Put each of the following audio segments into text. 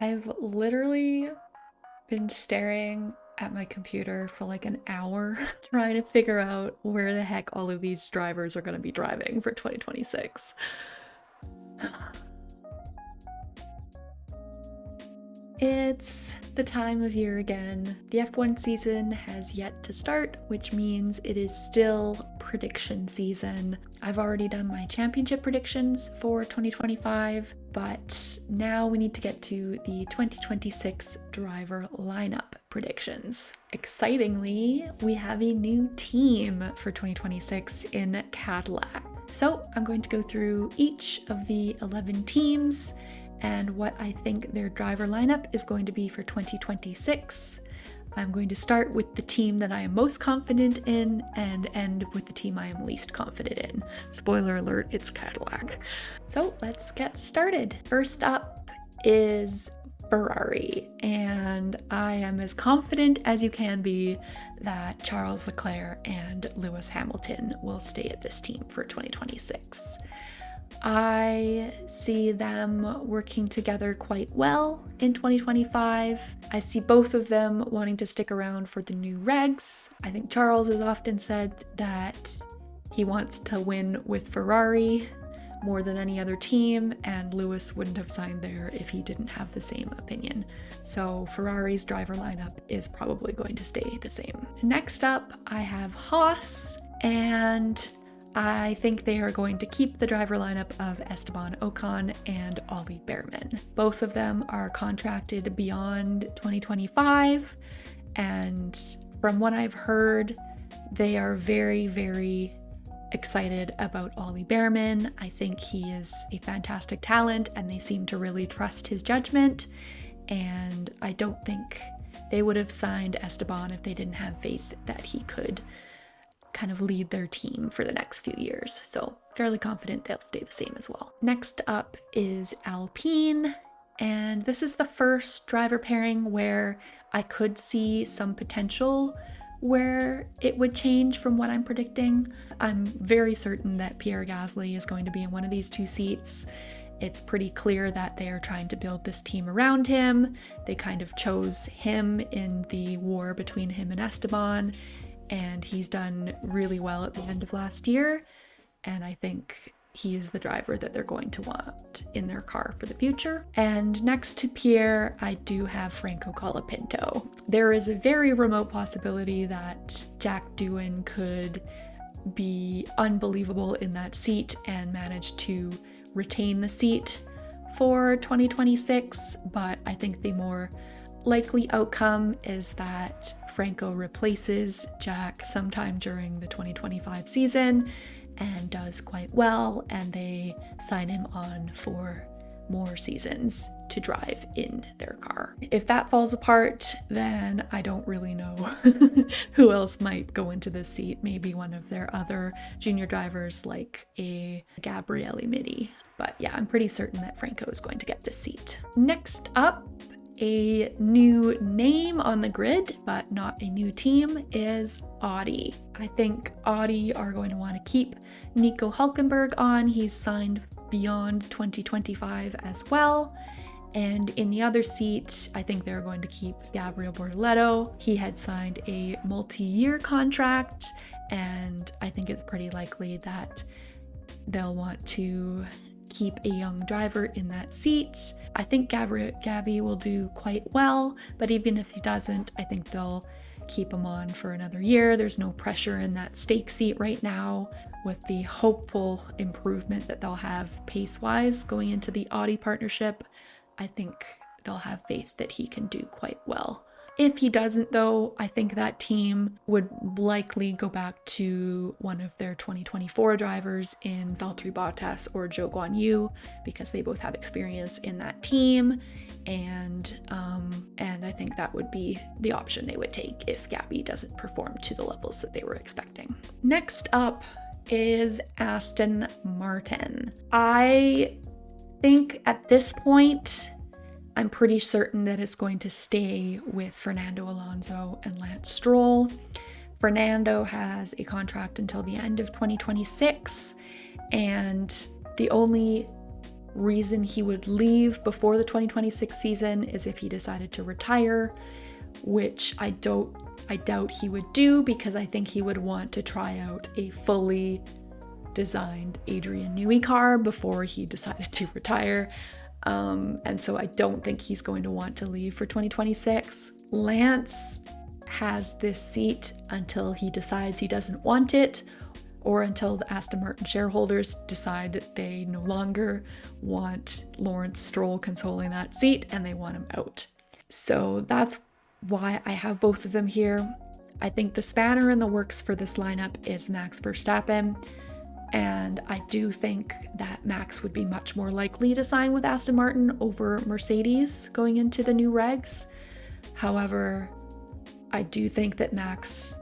I've literally been staring at my computer for like an hour trying to figure out where the heck all of these drivers are going to be driving for 2026. It's the time of year again. The F1 season has yet to start, which means it is still prediction season. I've already done my championship predictions for 2025, but now we need to get to the 2026 driver lineup predictions. Excitingly, we have a new team for 2026 in Cadillac. So I'm going to go through each of the 11 teams and what I think their driver lineup is going to be for 2026. I'm going to start with the team that I am most confident in and end with the team I am least confident in. Spoiler alert, it's Cadillac. So let's get started. First up is Ferrari, and I am as confident as you can be that Charles Leclerc and Lewis Hamilton will stay at this team for 2026. I see them working together quite well in 2025. I see both of them wanting to stick around for the new regs. I think Charles has often said that he wants to win with Ferrari more than any other team, and Lewis wouldn't have signed there if he didn't have the same opinion. So Ferrari's driver lineup is probably going to stay the same. Next up, I have Haas, and I think they are going to keep the driver lineup of Esteban Ocon and Ollie Behrman. Both of them are contracted beyond 2025, and from what I've heard, they are very, very excited about Ollie Behrman. I think he is a fantastic talent, and they seem to really trust his judgment, and I don't think they would have signed Esteban if they didn't have faith that he could kind of lead their team for the next few years. So fairly confident they'll stay the same as well. Next up is Alpine, and this is the first driver pairing where I could see some potential where it would change from what I'm predicting. I'm very certain that Pierre Gasly is going to be in one of these two seats. It's pretty clear that they are trying to build this team around him. They kind of chose him in the war between him and Esteban, and he's done really well at the end of last year, and I think he is the driver that they're going to want in their car for the future. And next to Pierre, I do have Franco Colapinto. There is a very remote possibility that Jack Doohan could be unbelievable in that seat and manage to retain the seat for 2026, but I think the more likely outcome is that Franco replaces Jack sometime during the 2025 season and does quite well, and they sign him on for more seasons to drive in their car. If that falls apart, then I don't really know who else might go into this seat. Maybe one of their other junior drivers like a Gabriele Midi. But yeah, I'm pretty certain that Franco is going to get this seat. Next up, a new name on the grid, but not a new team, is Audi. I think Audi are going to want to keep Nico Hülkenberg on. He's signed beyond 2025 as well. And in the other seat, I think they're going to keep Gabriel Bortoleto. He had signed a multi-year contract, and I think it's pretty likely that they'll want to keep a young driver in that seat. I think Gabby will do quite well, but even if he doesn't, I think they'll keep him on for another year. There's no pressure in that stake seat right now, with the hopeful improvement that they'll have pace-wise going into the Audi partnership. I think they'll have faith that he can do quite well. If he doesn't, though, I think that team would likely go back to one of their 2024 drivers in Valtteri Bottas or Zhou Guanyu, because they both have experience in that team, and I think that would be the option they would take if Gabby doesn't perform to the levels that they were expecting. Next up is Aston Martin. I think at this point, I'm pretty certain that it's going to stay with Fernando Alonso and Lance Stroll. Fernando has a contract until the end of 2026, and the only reason he would leave before the 2026 season is if he decided to retire, which I doubt he would do, because I think he would want to try out a fully designed Adrian Newey car before he decided to retire. And so I don't think he's going to want to leave for 2026. Lance has this seat until he decides he doesn't want it, or until the Aston Martin shareholders decide that they no longer want Lawrence Stroll consoling that seat and they want him out. So that's why I have both of them here. I think the spanner in the works for this lineup is Max Verstappen, and I do think that Max would be much more likely to sign with Aston Martin over Mercedes going into the new regs. However, I do think that Max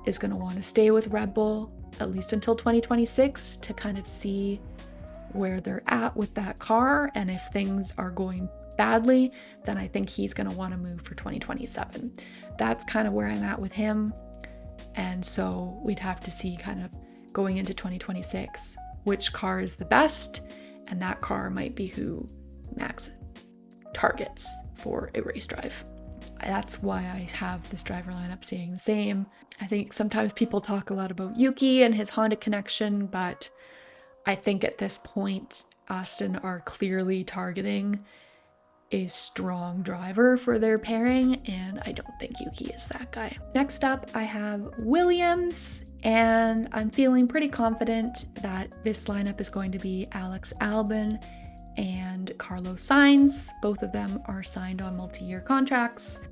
is going to want to stay with Red Bull at least until 2026 to kind of see where they're at with that car, and if things are going badly, then I think he's going to want to move for 2027. That's kind of where I'm at with him, and so we'd have to see kind of going into 2026 which car is the best, and that car might be who Max targets for a race drive. That's why I have this driver lineup staying the same. I think sometimes people talk a lot about Yuki and his Honda connection, but I think at this point, Aston are clearly targeting a strong driver for their pairing, and I don't think Yuki is that guy. Next up, I have Williams, and I'm feeling pretty confident that this lineup is going to be Alex Albon and Carlos Sainz. Both of them are signed on multi-year contracts.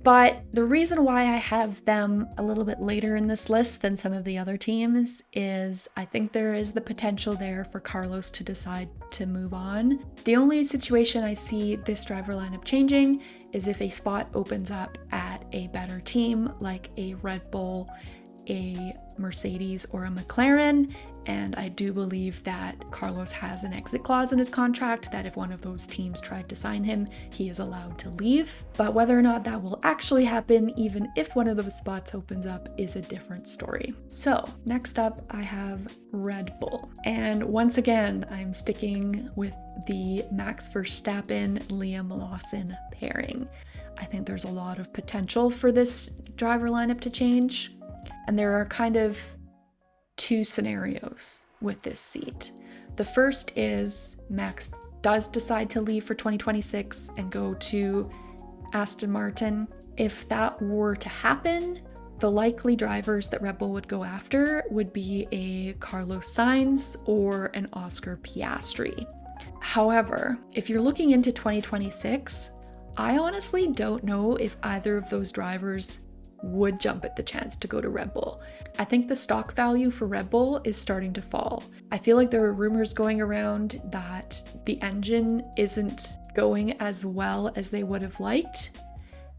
But the reason why I have them a little bit later in this list than some of the other teams is I think there is the potential there for Carlos to decide to move on. The only situation I see this driver lineup changing is if a spot opens up at a better team like a Red Bull, a Mercedes, or a McLaren. And I do believe that Carlos has an exit clause in his contract that if one of those teams tried to sign him, he is allowed to leave. But whether or not that will actually happen, even if one of those spots opens up, is a different story. So next up, I have Red Bull. And once again, I'm sticking with the Max Verstappen, Liam Lawson pairing. I think there's a lot of potential for this driver lineup to change. And there are kind of two scenarios with this seat. The first is Max does decide to leave for 2026 and go to Aston Martin. If that were to happen, the likely drivers that Red Bull would go after would be a Carlos Sainz or an Oscar Piastri. However, if you're looking into 2026, I honestly don't know if either of those drivers would jump at the chance to go to Red Bull. I think the stock value for Red Bull is starting to fall. I feel like there are rumors going around that the engine isn't going as well as they would have liked.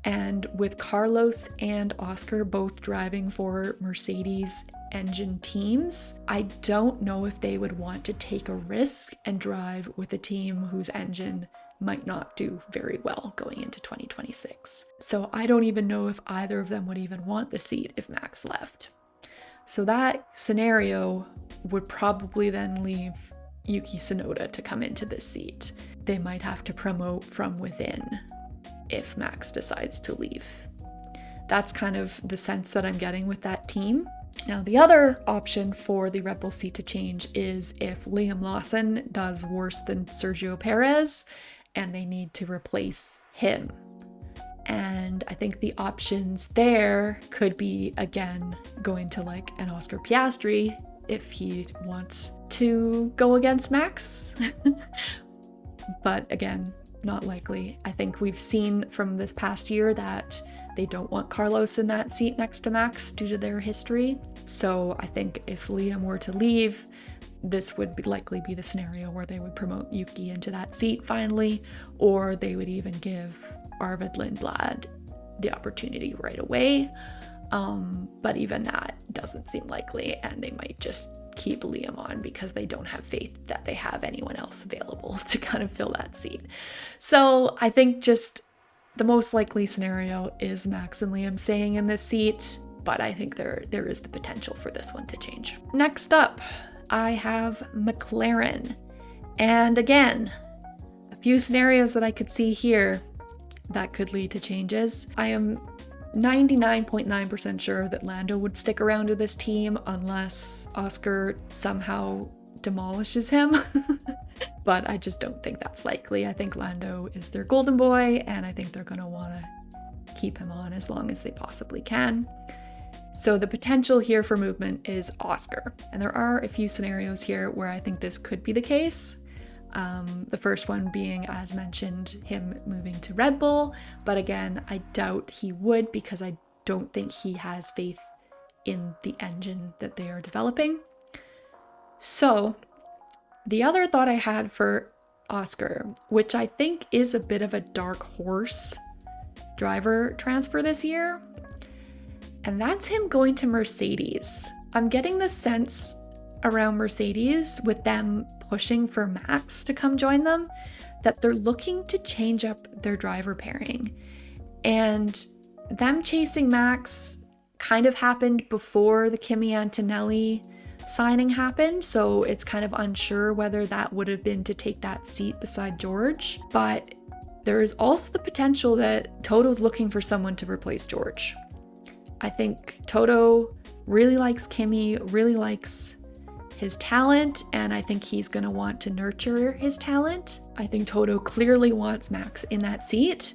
And with Carlos and Oscar both driving for Mercedes engine teams, I don't know if they would want to take a risk and drive with a team whose engine might not do very well going into 2026. So I don't even know if either of them would even want the seat if Max left. So that scenario would probably then leave Yuki Tsunoda to come into this seat. They might have to promote from within if Max decides to leave. That's kind of the sense that I'm getting with that team. Now, the other option for the Red Bull seat to change is if Liam Lawson does worse than Sergio Perez and they need to replace him. And I think the options there could be, again, going to like an Oscar Piastri if he wants to go against Max. But again, not likely. I think we've seen from this past year that they don't want Carlos in that seat next to Max due to their history. So I think if Liam were to leave, this would likely be the scenario where they would promote Yuki into that seat finally, or they would even give Arvid Lindblad the opportunity right away. But even that doesn't seem likely, and they might just keep Liam on because they don't have faith that they have anyone else available to kind of fill that seat. So I think just the most likely scenario is Max and Liam staying in this seat, but I think there is the potential for this one to change. Next up, I have McLaren, And again, a few scenarios that I could see here that could lead to changes. I am 99.9% sure that Lando would stick around to this team unless Oscar somehow demolishes him. But I just don't think that's likely. I think Lando is their golden boy, and I think they're going to want to keep him on as long as they possibly can. So the potential here for movement is Oscar. And there are a few scenarios here where I think this could be the case. The first one being, as mentioned, him moving to Red Bull. But again, I doubt he would, because I don't think he has faith in the engine that they are developing. So the other thought I had for Oscar, which I think is a bit of a dark horse driver transfer this year, and that's him going to Mercedes. I'm getting the sense around Mercedes, with them pushing for Max to come join them, that they're looking to change up their driver pairing. And them chasing Max kind of happened before the Kimi Antonelli signing happened, so it's kind of unsure whether that would have been to take that seat beside George. But there is also the potential that Toto's looking for someone to replace George. I think Toto really likes Kimi, really likes his talent, and I think he's going to want to nurture his talent. I think Toto clearly wants Max in that seat,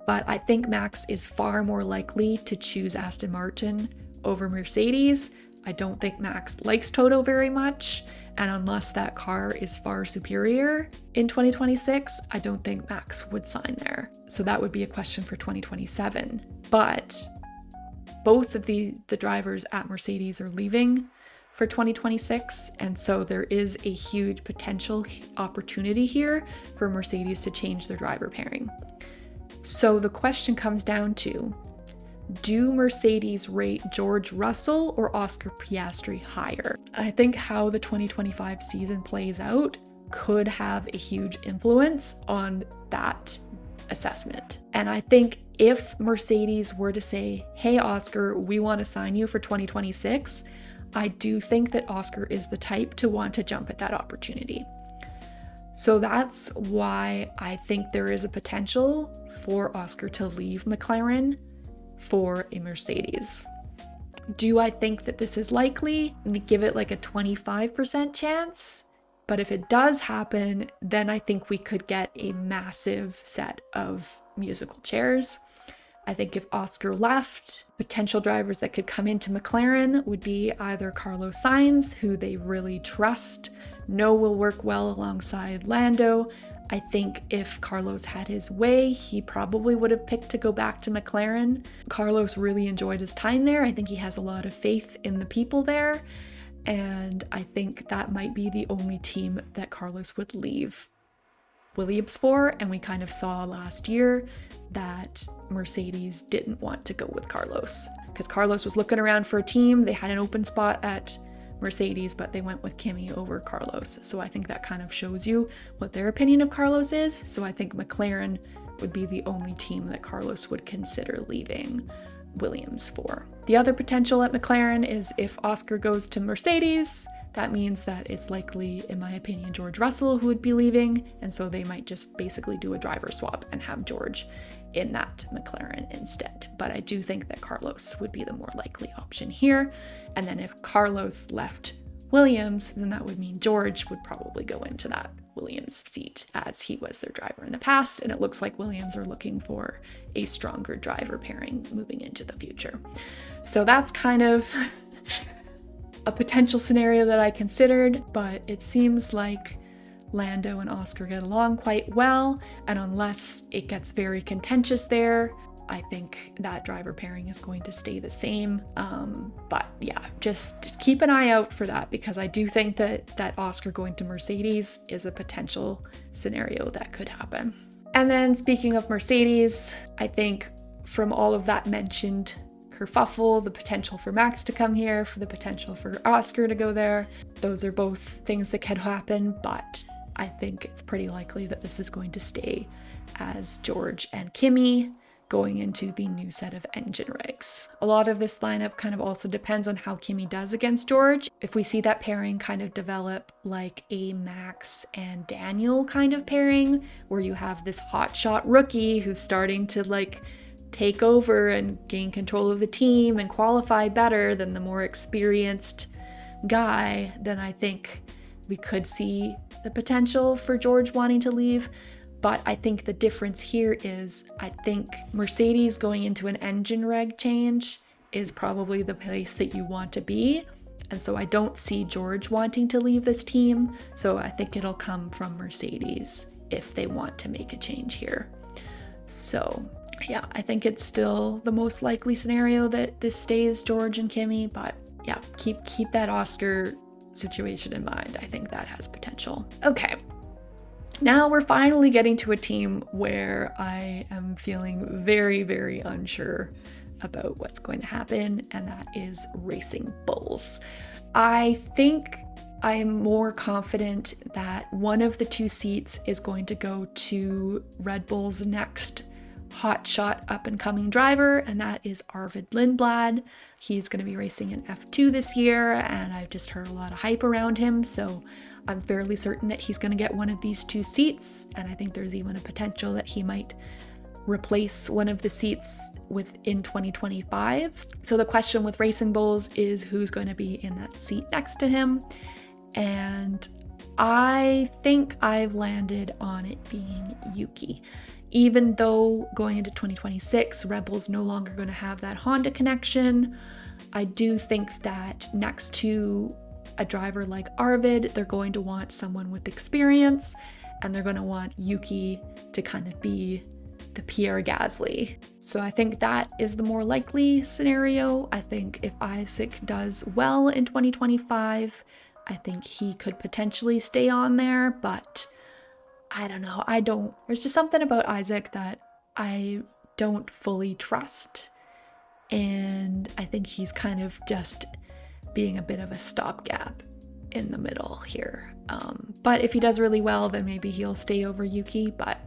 but I think Max is far more likely to choose Aston Martin over Mercedes. I don't think Max likes Toto very much, and unless that car is far superior in 2026, I don't think Max would sign there. So that would be a question for 2027. But both of the drivers at Mercedes are leaving for 2026, and so there is a huge potential opportunity here for Mercedes to change their driver pairing. So the question comes down to, do Mercedes rate George Russell or Oscar Piastri higher? I think how the 2025 season plays out could have a huge influence on that assessment. And I think if Mercedes were to say, hey Oscar, we want to sign you for 2026, I do think that Oscar is the type to want to jump at that opportunity. So that's why I think there is a potential for Oscar to leave McLaren for a Mercedes. Do I think that this is likely? Give it like a 25% chance. But if it does happen, then I think we could get a massive set of musical chairs. I think if Oscar left, potential drivers that could come into McLaren would be either Carlos Sainz, who they really trust, know will work well alongside Lando. I think if Carlos had his way, he probably would have picked to go back to McLaren. Carlos really enjoyed his time there. I think he has a lot of faith in the people there. And I think that might be the only team that Carlos would leave Williams for. And we kind of saw last year that Mercedes didn't want to go with Carlos, because Carlos was looking around for a team. They had an open spot at Mercedes, but they went with Kimi over Carlos. So I think that kind of shows you what their opinion of Carlos is. So I think McLaren would be the only team that Carlos would consider leaving Williams for. The other potential at McLaren is if Oscar goes to Mercedes, that means that it's likely, in my opinion, George Russell who would be leaving, and so they might just basically do a driver swap and have George in that McLaren instead. But I do think that Carlos would be the more likely option here. And then if Carlos left Williams, then that would mean George would probably go into that Williams seat, as he was their driver in the past, and it looks like Williams are looking for a stronger driver pairing moving into the future. So that's kind of a potential scenario that I considered, but it seems like Lando and Oscar get along quite well, and unless it gets very contentious there, I think that driver pairing is going to stay the same. But yeah, just keep an eye out for that, because I do think that Oscar going to Mercedes is a potential scenario that could happen. And then speaking of Mercedes, I think from all of that mentioned kerfuffle, the potential for Max to come here, for the potential for Oscar to go there, those are both things that could happen, but I think it's pretty likely that this is going to stay as George and Kimi. going into the new set of engine regs. A lot of this lineup kind of also depends on how Kimi does against George. If we see that pairing kind of develop like a Max and Daniel kind of pairing, where you have this hotshot rookie who's starting to like take over and gain control of the team and qualify better than the more experienced guy, then I think we could see the potential for George wanting to leave. But I think the difference here is I think Mercedes going into an engine reg change is probably the place that you want to be. And so I don't see George wanting to leave this team. So I think it'll come from Mercedes if they want to make a change here. So yeah, I think it's still the most likely scenario that this stays George and Kimi. But yeah, keep that Oscar situation in mind. I think that has potential. Okay. Now we're finally getting to a team where I am feeling very, very unsure about what's going to happen, and that is Racing Bulls. I think I'm more confident that one of the two seats is going to go to Red Bull's next hotshot up-and-coming driver, and that is Arvid Lindblad. He's going to be racing in F2 this year, and I've just heard a lot of hype around him, so I'm fairly certain that he's going to get one of these two seats, and I think there's even a potential that he might replace one of the seats within 2025. So the question with Racing Bulls is who's going to be in that seat next to him, and I think I've landed on it being Yuki. Even though going into 2026, Red Bull's no longer going to have that Honda connection, I do think that next to a driver like Arvid, they're going to want someone with experience, and they're going to want Yuki to kind of be the Pierre Gasly. So I think that is the more likely scenario. I think if Isaac does well in 2025, I think he could potentially stay on there, but I don't know. There's just something about Isaac that I don't fully trust. And I think he's kind of just being a bit of a stopgap in the middle here. But if he does really well, then maybe he'll stay over Yuki. But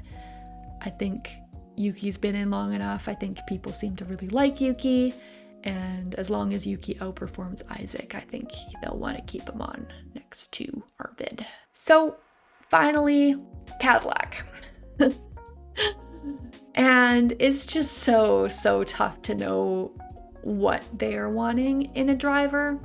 I think Yuki's been in long enough. I think people seem to really like Yuki. And as long as Yuki outperforms Isaac, I think they'll want to keep him on next to Arvid. So finally, Cadillac. And it's just so tough to know what they are wanting in a driver.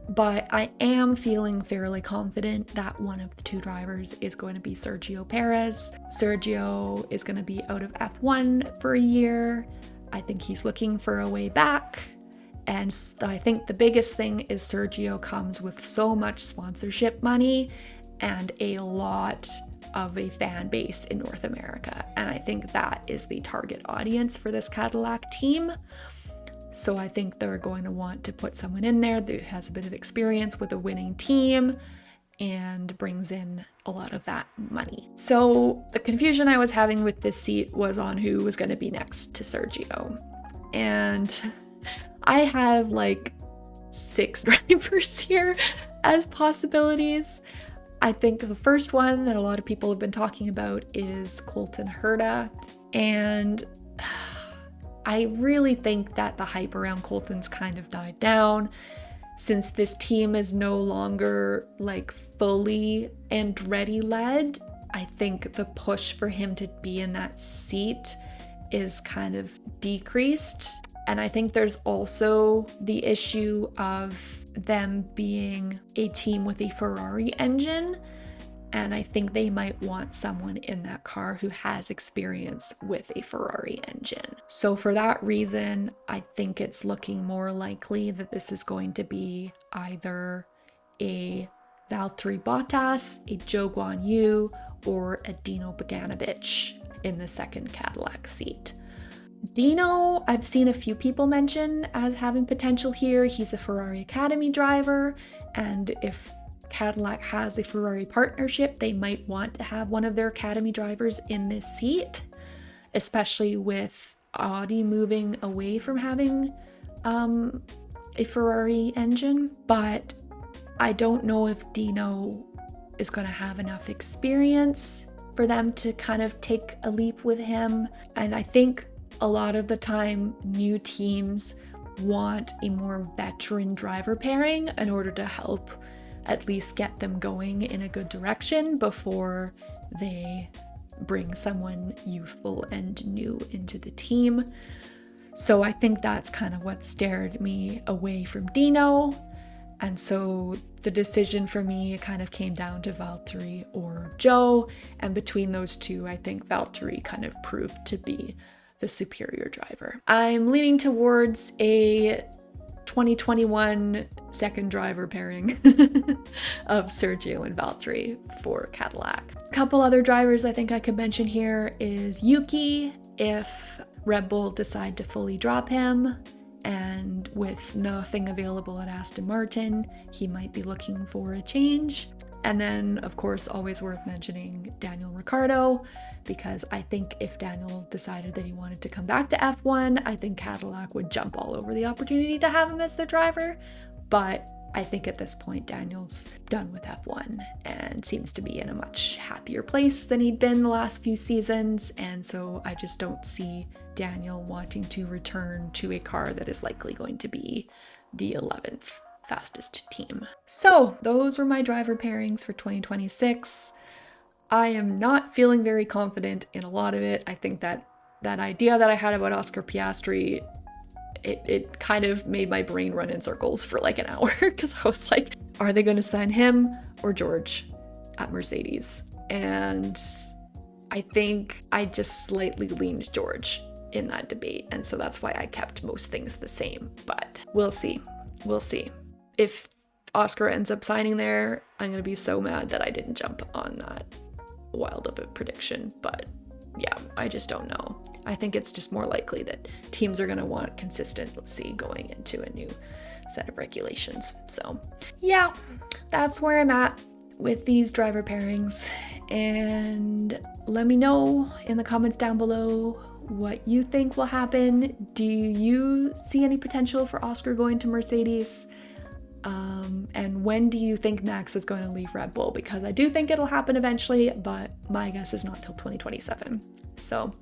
But I am feeling fairly confident that one of the two drivers is going to be Sergio Perez. Sergio is going to be out of F1 for a year. I think he's looking for a way back. And I think the biggest thing is Sergio comes with so much sponsorship money and a lot of a fan base in North America. And I think that is the target audience for this Cadillac team. So I think they're going to want to put someone in there that has a bit of experience with a winning team and brings in a lot of that money. So the confusion I was having with this seat was on who was going to be next to Sergio. And I have like 6 drivers here as possibilities. I think the first one that a lot of people have been talking about is Colton Herta. And I really think that the hype around Colton's kind of died down since this team is no longer like fully Andretti led. I think the push for him to be in that seat is kind of decreased. And I think there's also the issue of them being a team with a Ferrari engine. And I think they might want someone in that car who has experience with a Ferrari engine. So for that reason, I think it's looking more likely that this is going to be either a Valtteri Bottas, a Zhou Guanyu, or a Dino Beganovic in the second Cadillac seat. Dino, I've seen a few people mention as having potential here. He's a Ferrari Academy driver, and if Cadillac has a Ferrari partnership, they might want to have one of their Academy drivers in this seat, especially with Audi moving away from having a Ferrari engine. But I don't know if Dino is going to have enough experience for them to kind of take a leap with him. And I think a lot of the time new teams want a more veteran driver pairing in order to help at least get them going in a good direction before they bring someone youthful and new into the team. So I think that's kind of what steered me away from Dino. And so the decision for me kind of came down to Valtteri or Joe. And between those two, I think Valtteri kind of proved to be the superior driver. I'm leaning towards a 2021 second driver pairing of Sergio and Valtteri for Cadillac. A couple other drivers I think I could mention here is Yuki, if Red Bull decide to fully drop him, and with nothing available at Aston Martin, he might be looking for a change. And then, of course, always worth mentioning Daniel Ricciardo, because I think if Daniel decided that he wanted to come back to F1, I think Cadillac would jump all over the opportunity to have him as their driver. But I think at this point, Daniel's done with F1 and seems to be in a much happier place than he'd been the last few seasons. And so I just don't see Daniel wanting to return to a car that is likely going to be the 11th fastest team. So those were my driver pairings for 2026. I am not feeling very confident in a lot of it. I think that idea that I had about Oscar Piastri, it kind of made my brain run in circles for like an hour, because I was like, are they going to sign him or George at Mercedes? And I think I just slightly leaned George in that debate, and so that's why I kept most things the same. But we'll see. We'll see. If Oscar ends up signing there, I'm going to be so mad that I didn't jump on that wild of a prediction. But yeah, I just don't know. I think it's just more likely that teams are going to want consistency going into a new set of regulations. So yeah, that's where I'm at with these driver pairings. And let me know in the comments down below what you think will happen. Do you see any potential for Oscar going to Mercedes? And when do you think Max is going to leave Red Bull? Because I do think it'll happen eventually, but my guess is not till 2027. So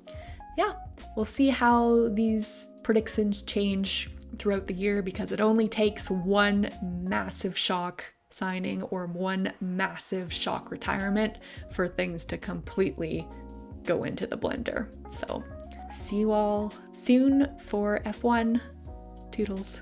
yeah, we'll see how these predictions change throughout the year, because it only takes one massive shock signing or one massive shock retirement for things to completely go into the blender. So see you all soon for F1. Toodles.